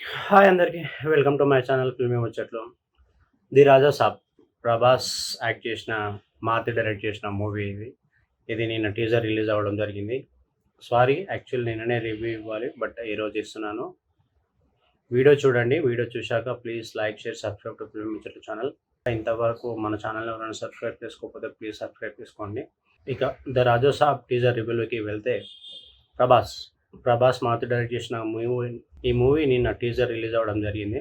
Hi అందరికీ welcome to my channel filmy ముచ్చట్లు. The Raja Saab Prabhas act చేసిన, మారుతి డైరెక్ట్ చేసిన మూవీ ఇది. ఇది నిన్న టీజర్ రిలీజ్ అవ్వడం జరిగింది. సారీ, యాక్చువల్ నిన్ననే రివ్యూ ఇవ్వాలి, బట్ ఈరోజు ఇస్తున్నాను. వీడియో చూడండి. వీడియో చూశాక please like, share, subscribe to filmy ముచ్చట్లు ఛానల్. ఇంతవరకు మన ఛానల్ ఎవరైనా సబ్స్క్రైబ్ చేసుకోకపోతే ప్లీజ్ సబ్స్క్రైబ్ చేసుకోండి. ఇక ద రాజా సాబ్ టీజర్ రివ్యూలోకి వెళ్తే, ప్రభాస్ మారుతి డైరెక్ట్ చేసిన ఈ మూవీ నిన్న టీజర్ రిలీజ్ అవ్వడం జరిగింది.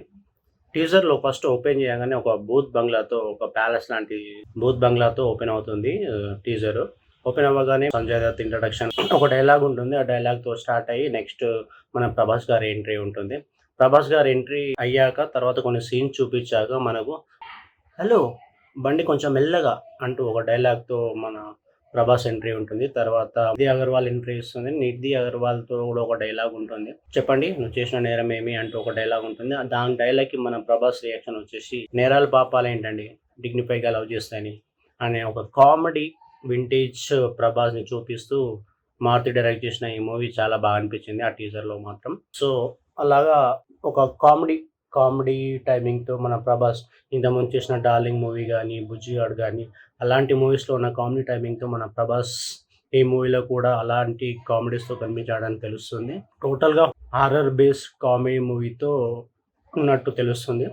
టీజర్లో ఫస్ట్ ఓపెన్ చేయగానే ఒక బూత్ బంగ్లాతో, ఒక ప్యాలెస్ లాంటి బూత్ బంగ్లాతో ఓపెన్ అవుతుంది టీజర్. ఓపెన్ అవ్వగానే సంజయ్ దత్ ఇంట్రడక్షన్ ఒక డైలాగ్ ఉంటుంది. ఆ డైలాగ్తో స్టార్ట్ అయ్యి నెక్స్ట్ మన ప్రభాస్ గారి ఎంట్రీ ఉంటుంది. ప్రభాస్ గారి ఎంట్రీ అయ్యాక తర్వాత కొన్ని సీన్స్ చూపించాక మనకు హలో బండి కొంచెం మెల్లగా అంటూ ఒక డైలాగ్తో మన ప్రభాస్ ఎంట్రీ ఉంటుంది. తర్వాత నిధి అగర్వాల్ ఎంట్రీ ఇస్తుంది. నిధి అగర్వాల్తో కూడా ఒక డైలాగ్ ఉంటుంది. చెప్పండి నువ్వు చేసిన నేరం ఏమి అంటూ ఒక డైలాగ్ ఉంటుంది. దాని డైలాగ్కి మన ప్రభాస్ రియాక్షన్ వచ్చేసి, నేరాలు పాపాలు ఏంటండి, డిగ్నిఫైగా లవ్ చేస్తాయని అనే ఒక కామెడీ వింటేజ్ ప్రభాస్ని చూపిస్తూ మారుతి డైరెక్ట్ చేసిన ఈ మూవీ చాలా బాగా అనిపించింది ఆ టీజర్లో మాత్రం. సో అలాగా ఒక కామెడీ టైమింగ్తో మన ప్రభాస్ ఇంతకుముందు చేసిన డార్లింగ్ మూవీ కానీ, బుజ్జిగాడు కానీ అలాంటి మూవీస్లో ఉన్న కామెడీ టైమింగ్తో మన ప్రభాస్ ఈ మూవీలో కూడా అలాంటి కామెడీస్తో కనిపించడానికి తెలుస్తుంది. టోటల్గా హారర్ బేస్డ్ కామెడీ మూవీతో ఉన్నట్టు తెలుస్తుంది.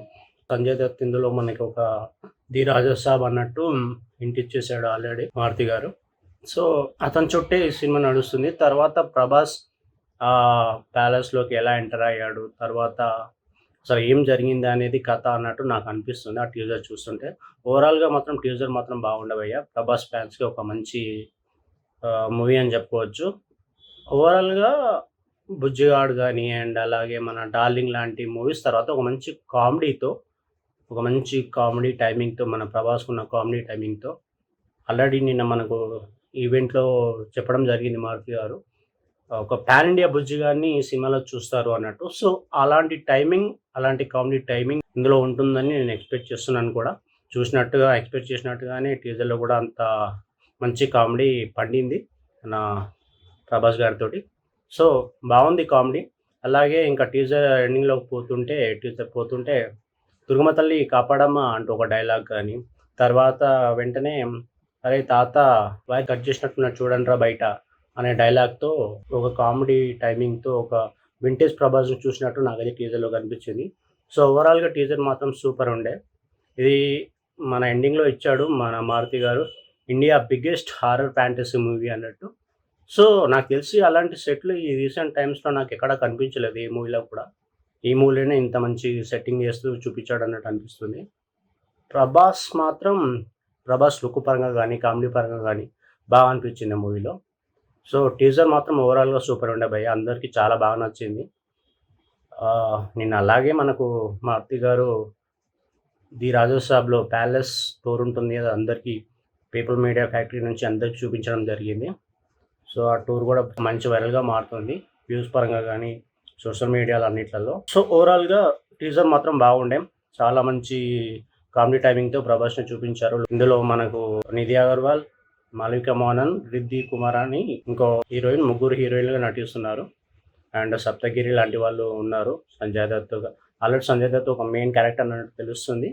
సంజయ్ దత్ ఇందులో మనకి ఒక ది రాజా సాబ్ అన్నట్టు ఇంటిచ్చేసాడు ఆల్రెడీ మారుతి గారు. సో అతని చుట్టే ఈ సినిమా నడుస్తుంది. తర్వాత ప్రభాస్ ప్యాలెస్లోకి ఎలా ఎంటర్ అయ్యాడు, తర్వాత అసలు ఏం జరిగింది అనేది కథ అన్నట్టు నాకు అనిపిస్తుంది ఆ టీజర్ చూస్తుంటే. ఓవరాల్గా మాత్రం టీజర్ మాత్రం బాగుండవయ్యా. ప్రభాస్ ఫ్యాన్స్కి ఒక మంచి మూవీ అని చెప్పుకోవచ్చు. ఓవరాల్గా బుజ్జిగాడు కానీ అండ్ అలాగే మన డార్లింగ్ లాంటి మూవీస్ తర్వాత ఒక మంచి కామెడీ టైమింగ్తో మన ప్రభాస్కున్న కామెడీ టైమింగ్తో ఆల్రెడీ నిన్న మనకు ఈవెంట్లో చెప్పడం జరిగింది మారుతి గారు, ఒక పాన్ ఇండియా బుజ్జి గారిని ఈ సినిమాలో చూస్తారు అన్నట్టు. సో అలాంటి కామెడీ టైమింగ్ ఇందులో ఉంటుందని నేను ఎక్స్పెక్ట్ చేస్తున్నాను కూడా. ఎక్స్పెక్ట్ చేసినట్టుగానే టీజర్లో కూడా అంత మంచి కామెడీ పండింది నా ప్రభాస్ గారితోటి. సో బాగుంది కామెడీ. అలాగే ఇంకా టీజర్ ఎండింగ్లోకి పోతుంటే దుర్గమ్మ తల్లి కాపాడమ్మ అంటూ ఒక డైలాగ్ కానీ, తర్వాత వెంటనే అరే తాత వాయి కట్ చేసినట్టున్న చూడండిరా బయట అనే డైలాగ్తో ఒక కామెడీ టైమింగ్తో ఒక వింటేజ్ ప్రభాస్ని చూసినట్టు నాకైతే టీజర్లో కనిపించింది. సో ఓవరాల్గా టీజర్ మాత్రం సూపర్ ఉండే. ఇది మన ఎండింగ్లో ఇచ్చాడు మన మారుతి గారు, India biggest horror fantasy movie అన్నట్టు. సో నాకు తెలిసి అలాంటి సెట్లు ఈ రీసెంట్ టైమ్స్లో నాకు ఎక్కడా కనిపించలేదు ఏ మూవీలో కూడా. ఈ మూవీలోనే ఇంత మంచి సెట్టింగ్ చేస్తూ చూపించాడు అన్నట్టు అనిపిస్తుంది. ప్రభాస్ లుక్ పరంగా కానీ, కామెడీ పరంగా కానీ బాగా అనిపించింది మూవీలో. సో టీజర్ మాత్రం ఓవరాల్గా సూపర్ ఉండే భయ్య, అందరికీ చాలా బాగా నచ్చింది. నిన్న అలాగే మనకు మారుతి గారు ది రాజా సాబ్లో ప్యాలెస్ టూర్ ఉంటుంది కదా, అందరికీ పీపుల్ మీడియా ఫ్యాక్టరీ నుంచి అందరికీ చూపించడం జరిగింది. సో ఆ టూర్ కూడా మంచి వైరల్గా మారుతుంది వ్యూస్ పరంగా కానీ, సోషల్ మీడియాలో అన్నిట్లలో. సో ఓవరాల్గా టీజర్ మాత్రం బాగుండే. చాలా మంచి కామెడీ టైమింగ్తో ప్రభాస్ని చూపించారు. ఇందులో మనకు నిధి అగర్వాల్, మాళవిక మోహనన్, రిద్ధి కుమార్ అని ఇంకో హీరోయిన్, ముగ్గురు హీరోయిన్లుగా నటిస్తున్నారు. అండ్ సప్తగిరి లాంటి వాళ్ళు ఉన్నారు. సంజయ్ దత్ ఒక మెయిన్ క్యారెక్టర్ అన్నట్టు తెలుస్తుంది.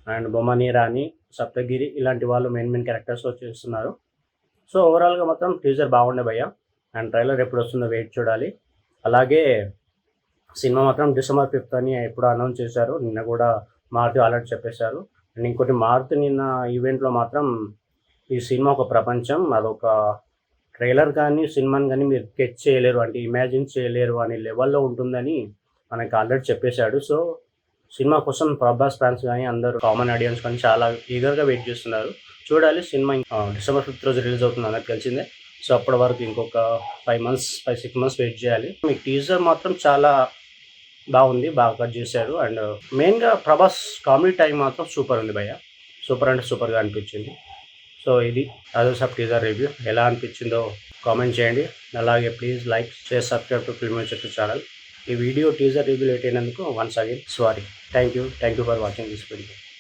అండ్ బొమ్మని రాణి, సప్తగిరి ఇలాంటి వాళ్ళు మెయిన్ క్యారెక్టర్స్లో చేస్తున్నారు. సో ఓవరాల్గా మాత్రం టీజర్ బాగుండే భయ్య. అండ్ ట్రైలర్ ఎప్పుడు వస్తుందో వెయిట్ చూడాలి. అలాగే సినిమా మాత్రం December 5th అని ఎప్పుడు అనౌన్స్ చేశారు. నిన్న కూడా మారుతి ఆల్రెడీ చెప్పేశారు. అండ్ ఇంకోటి మారుతి నిన్న ఈవెంట్లో మాత్రం ఈ సినిమా ఒక ప్రపంచం, అదొక ట్రైలర్ కానీ సినిమాని కానీ మీరు స్కెచ్ చేయలేరు, అంటే ఇమాజిన్ చేయలేరు అనే లెవెల్లో ఉంటుందని మనకి ఆల్రెడీ చెప్పేశాడు. సో సినిమా కోసం ప్రభాస్ ఫ్యాన్స్ కానీ అందరూ కామన్ ఆడియన్స్ కానీ చాలా ఈగర్గా వెయిట్ చేస్తున్నారు. చూడాలి. సినిమా December 5th రోజు రిలీజ్ అవుతుంది అన్నది తెలిసిందే. సో అప్పటి వరకు ఇంకొక 5-6 మంత్స్ వెయిట్ చేయాలి. మీ టీజర్ మాత్రం చాలా బాగుంది, బాగా కట్ చేశారు. అండ్ మెయిన్గా ప్రభాస్ కామెడీ టైం మాత్రం సూపర్ ఉంది భయ్య, సూపర్ అంటే సూపర్గా అనిపించింది. సో ఇది రాజా సాబ్ టీజర్ రివ్యూ. ఎలా అనిపించిందో కామెంట్ చేయండి. అలాగే please like, share, subscribe to filmy ముచ్చట్లు ఛానల్. ఈ వీడియో టీజర్ రివ్యూ లేట్ అయినందుకు once again sorry. Thank you for watching this video.